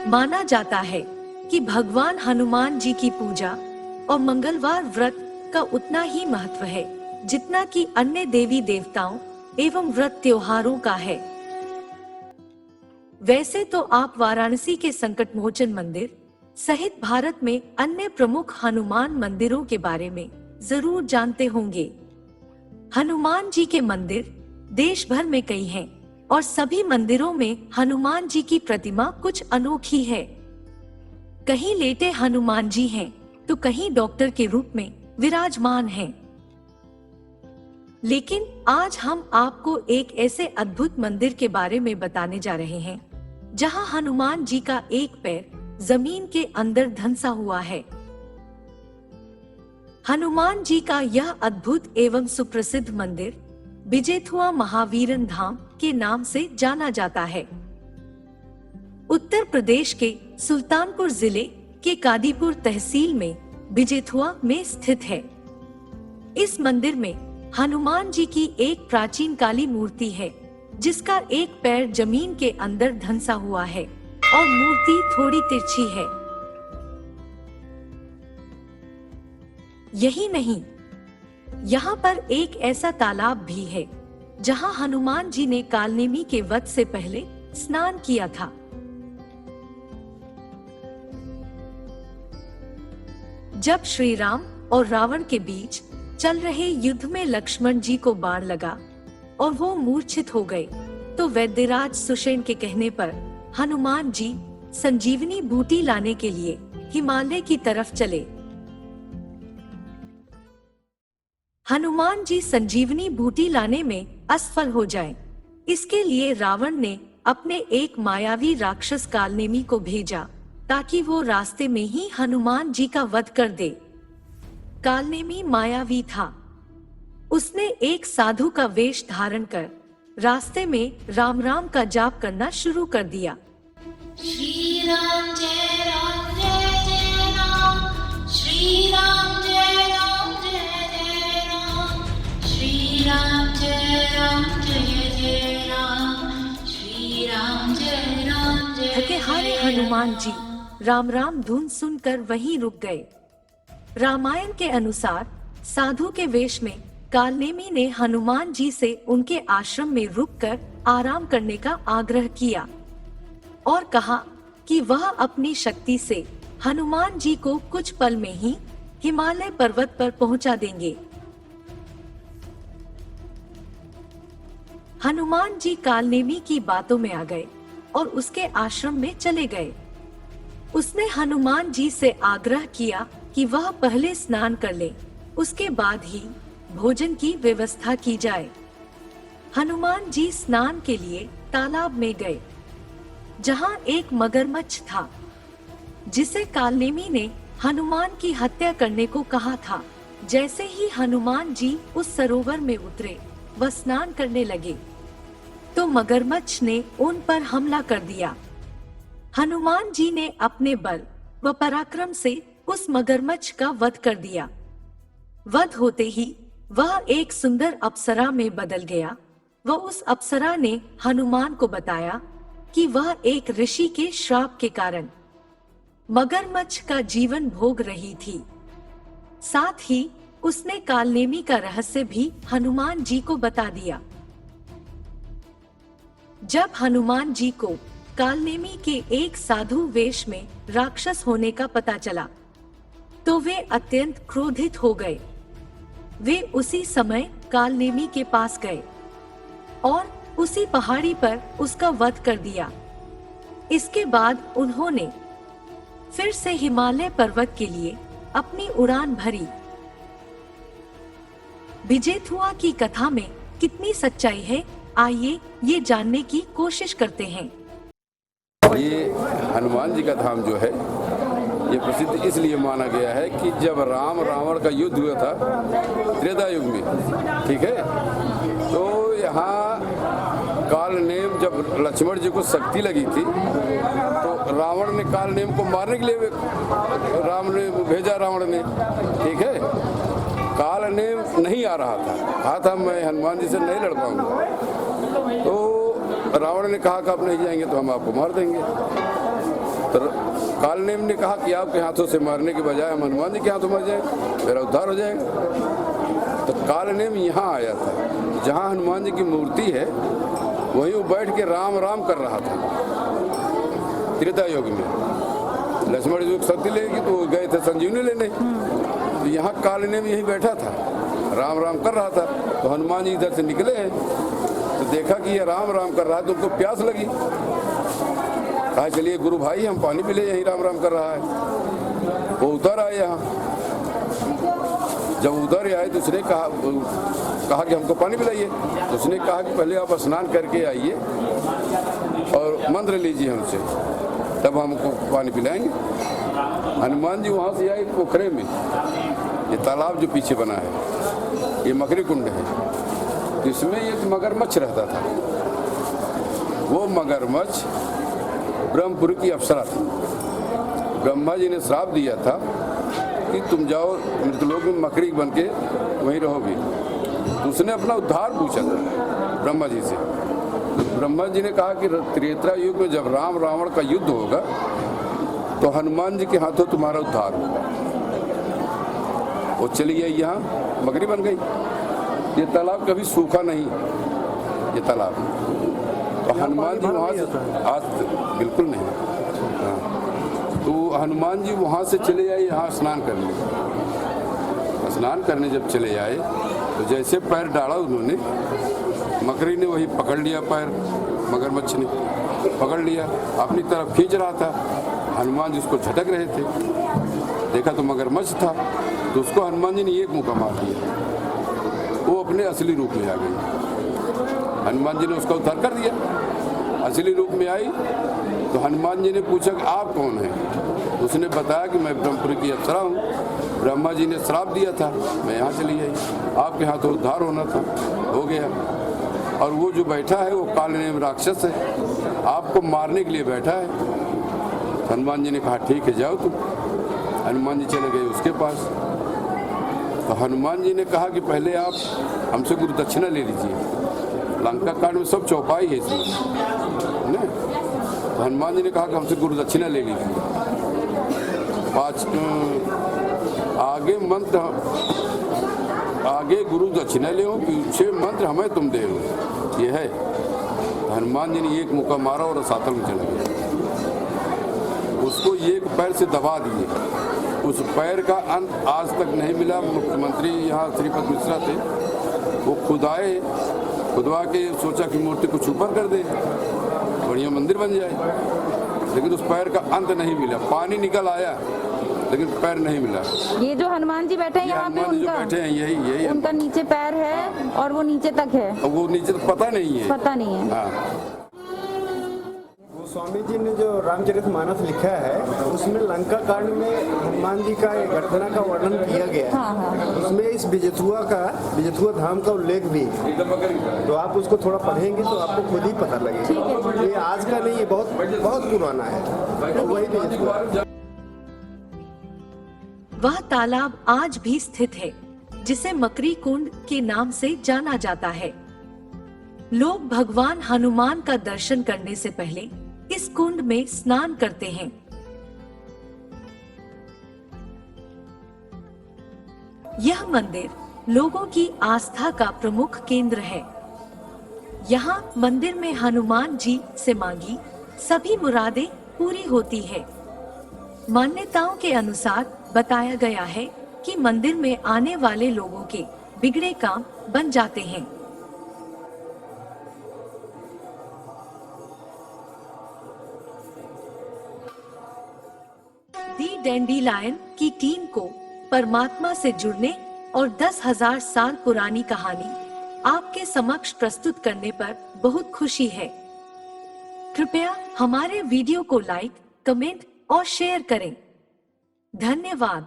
माना जाता है कि भगवान हनुमान जी की पूजा और मंगलवार व्रत का उतना ही महत्व है जितना कि अन्य देवी देवताओं एवं व्रत त्योहारों का है। वैसे तो आप वाराणसी के संकटमोचन मंदिर सहित भारत में अन्य प्रमुख हनुमान मंदिरों के बारे में जरूर जानते होंगे। हनुमान जी के मंदिर देश भर में कई हैं और सभी मंदिरों में हनुमान जी की प्रतिमा कुछ अनोखी है। कहीं लेटे हनुमान जी हैं, तो कहीं डॉक्टर के रूप में विराजमान हैं। लेकिन आज हम आपको एक ऐसे अद्भुत मंदिर के बारे में बताने जा रहे हैं जहां हनुमान जी का एक पैर जमीन के अंदर धंसा हुआ है। हनुमान जी का यह अद्भुत एवं सुप्रसिद्ध मंदिर बिजेथुआ महावीरन धाम के नाम से जाना जाता है। उत्तर प्रदेश के सुल्तानपुर जिले के कादीपुर तहसील में बिजेथुआ में स्थित है। इस मंदिर में हनुमान जी की एक प्राचीन काली मूर्ति है जिसका एक पैर जमीन के अंदर धंसा हुआ है और मूर्ति थोड़ी तिरछी है। यही नहीं, यहाँ पर एक ऐसा तालाब भी है जहाँ हनुमान जी ने कालनेमी के वध से पहले स्नान किया था। जब श्री राम और रावण के बीच चल रहे युद्ध में लक्ष्मण जी को बाण लगा और वो मूर्छित हो गए, तो वैद्यराज सुषेण के कहने पर हनुमान जी संजीवनी बूटी लाने के लिए हिमालय की तरफ चले। हनुमान जी संजीवनी बूटी लाने में असफल हो जाएं, इसके लिए रावण ने अपने एक मायावी राक्षस कालनेमी को भेजा ताकि वो रास्ते में ही हनुमान जी का वध कर दे। कालनेमी मायावी था। उसने एक साधु का वेश धारण कर रास्ते में राम राम का जाप करना शुरू कर दिया। श्री राम जय राम जय जय राम, श्री राम जय राम जय जय राम, श्री राम जय राम जय जय राम, श्री राम जय राम जय। थके हारे हनुमान जी राम राम धुन सुनकर वहीं रुक गए। रामायण के अनुसार साधु के वेश में कालनेमी ने हनुमान जी से उनके आश्रम में रुककर आराम करने का आग्रह किया और कहा कि वह अपनी शक्ति से हनुमान जी को कुछ पल में ही हिमालय पर्वत पर पहुंचा देंगे। हनुमान जी कालनेमी की बातों में आ गए और उसके आश्रम में चले गए। उसने हनुमान जी से आग्रह किया कि वह पहले स्नान कर ले, उसके बाद ही भोजन की व्यवस्था की जाए। हनुमान जी स्नान के लिए तालाब में गए, जहां एक मगरमच्छ था जिसे कालनेमी ने हनुमान की हत्या करने को कहा था। जैसे ही हनुमान जी उस सरोवर में उतरे व स्नान करने लगे, तो मगरमच्छ ने उन पर हमला कर दिया। हनुमान जी ने अपने बल व पराक्रम से उस मगरमच्छ का वध कर दिया। वध होते ही वह एक सुंदर अप्सरा में बदल गया व उस अप्सरा ने हनुमान को बताया कि वह एक ऋषि के श्राप के कारण मगरमच्छ का जीवन भोग रही थी। साथ ही उसने कालनेमी का रहस्य भी हनुमान जी को बता दिया। जब हनुमान जी को कालनेमी के एक साधु वेश में राक्षस होने का पता चला, तो वे अत्यंत क्रोधित हो गए। वे उसी समय कालनेमी के पास गए और उसी पहाड़ी पर उसका वध कर दिया। इसके बाद उन्होंने फिर से हिमालय पर्वत के लिए अपनी उड़ान भरी। बिजेथुआ की कथा में कितनी सच्चाई है, आइए ये जानने की कोशिश करते हैं। ये हनुमान जी का धाम जो है ये प्रसिद्ध इसलिए माना गया है कि जब राम रावण का युद्ध हुआ था त्रेता युग में, ठीक है, तो यहाँ कालनेम जब लक्ष्मण जी को शक्ति लगी थी तो रावण ने कालनेम को मारने के लिए राम ने भेजा, रावण ने, ठीक है। कालनेम नहीं आ रहा था, कहा था मैं हनुमान जी से नहीं लड़ पाऊंगा, तो रावण ने कहा कि आप नहीं जाएंगे तो हम आपको मार देंगे। तो काल नेम ने कहा कि आपके हाथों से मारने के बजाय हम हनुमान जी के हाथों मर जाए, मेरा उद्धार हो जाएगा। तो काल नेम यहाँ आया था, जहाँ हनुमान जी की मूर्ति है वहीं वो बैठ के राम राम कर रहा था त्रेता युग में। लक्ष्मण जी शक्ति लेगी तो गए थे संजीवनी लेने, तो यहाँ काल नेम यहीं बैठा था, राम राम कर रहा था। तो हनुमान जी इधर से निकले हैं तो देखा कि ये राम राम कर रहा है, तो उनको प्यास लगी। कहा चलिए गुरु भाई हम पानी पी ले, यहीं राम राम कर रहा है। वो उधर आए यहाँ, जब उधर आए तो उसने कहा कि हमको पानी पिलाइए। तो उसने कहा कि पहले आप स्नान करके आइए और मंत्र लीजिए हमसे, तब हमको पानी पिलाएंगे। हनुमान जी वहाँ से आए पोखरे में, ये तालाब जो पीछे बना है ये मकरी कुंड है, इसमें एक मगरमच्छ रहता था। वो मगरमच्छ ब्रह्मपुर की अप्सरा थी। ब्रह्मा जी ने श्राप दिया था कि तुम जाओ मृतलोक में मकड़ी बन के वहीं रहोगी। तो उसने अपना उद्धार पूछा था ब्रह्मा जी से। तो ब्रह्मा जी ने कहा कि त्रेता युग में जब राम रावण का युद्ध होगा तो हनुमान जी के हाथों तुम्हारा उद्धार होगा। वो चली गई, यहाँ मकड़ी बन गई। ये तालाब कभी सूखा नहीं, ये तालाब। तो हनुमान जी वहाँ से आज बिल्कुल नहीं। हाँ, तो हनुमान जी वहाँ से चले आए यहाँ स्नान करने। स्नान करने जब चले आए तो जैसे पैर डाला उन्होंने, मकड़ी ने वही पकड़ लिया पैर, मगरमच्छ ने पकड़ लिया, अपनी तरफ खींच रहा था। हनुमान जी उसको झटक रहे थे, देखा तो मगरमच्छ था, तो उसको हनुमान जी ने एक मुक्का मार दिया, वो अपने असली रूप में आ गई। हनुमान जी ने उसका उद्धार कर दिया, असली रूप में आई। तो हनुमान जी ने पूछा कि आप कौन हैं? उसने बताया कि मैं ब्रह्मपुर की अप्सरा हूँ, ब्रह्मा जी ने श्राप दिया था, मैं यहाँ चली आई, आपके हाथों उद्धार होना था, हो गया। और वो जो बैठा है वो काल नेम राक्षस है, आपको मारने के लिए बैठा है। हनुमान जी ने कहा ठीक है जाओ तुम। हनुमान जी चले गए उसके पास। तो हनुमान जी ने कहा कि पहले आप हमसे गुरु दक्षिणा ले लीजिए। लंका कांड में सब चौपाई है इसमें ना। तो हनुमान जी ने कहा कि हमसे गुरु दक्षिणा ले लीजिए। आगे मंत्र, आगे गुरु दक्षिणा ले, पीछे मंत्र हमें तुम दे, ये है। तो हनुमान जी ने एक मुक्का मारा और रसातल में चला गया। उसको एक पैर से दबा दिए, उस पैर का अंत आज तक नहीं मिला। मुख्यमंत्री यहाँ श्रीपद मिश्रा थे, वो खुद आए, खुदवा के सोचा कि मूर्ति को ऊपर कर दे, बढ़िया मंदिर बन जाए, लेकिन उस पैर का अंत नहीं मिला। पानी निकल आया लेकिन पैर नहीं मिला। ये जो हनुमान जी बैठे हैं यहाँ पे, उनका बैठे हैं यही उनका नीचे पैर है और वो नीचे तक है, वो नीचे तो पता नहीं है, पता नहीं है। हाँ। स्वामी जी ने जो रामचरितमानस लिखा है उसमें लंका कांड में हनुमान जी का एक घटना का वर्णन किया गया है। हाँ, हाँ। उसमें इस विजयथुआ धाम का उल्लेख भी है। तो आप उसको थोड़ा पढ़ेंगे तो आपको खुद ही पता लगेगा। ये आज का नहीं, ये बहुत बहुत पुराना है। तो वही विजयथुआ, वह तालाब आज भी स्थित है जिसे मकरी कुंड के नाम से जाना जाता है। लोग भगवान हनुमान का दर्शन करने से पहले इस कुंड में स्नान करते हैं। यह मंदिर लोगों की आस्था का प्रमुख केंद्र है। यहाँ मंदिर में हनुमान जी से मांगी सभी मुरादें पूरी होती है। मान्यताओं के अनुसार बताया गया है कि मंदिर में आने वाले लोगों के बिगड़े काम बन जाते हैं। दी डैंडीलायन की टीम को परमात्मा से जुड़ने और 10,000 साल पुरानी कहानी आपके समक्ष प्रस्तुत करने पर बहुत खुशी है। कृपया हमारे वीडियो को लाइक, कमेंट और शेयर करें। धन्यवाद।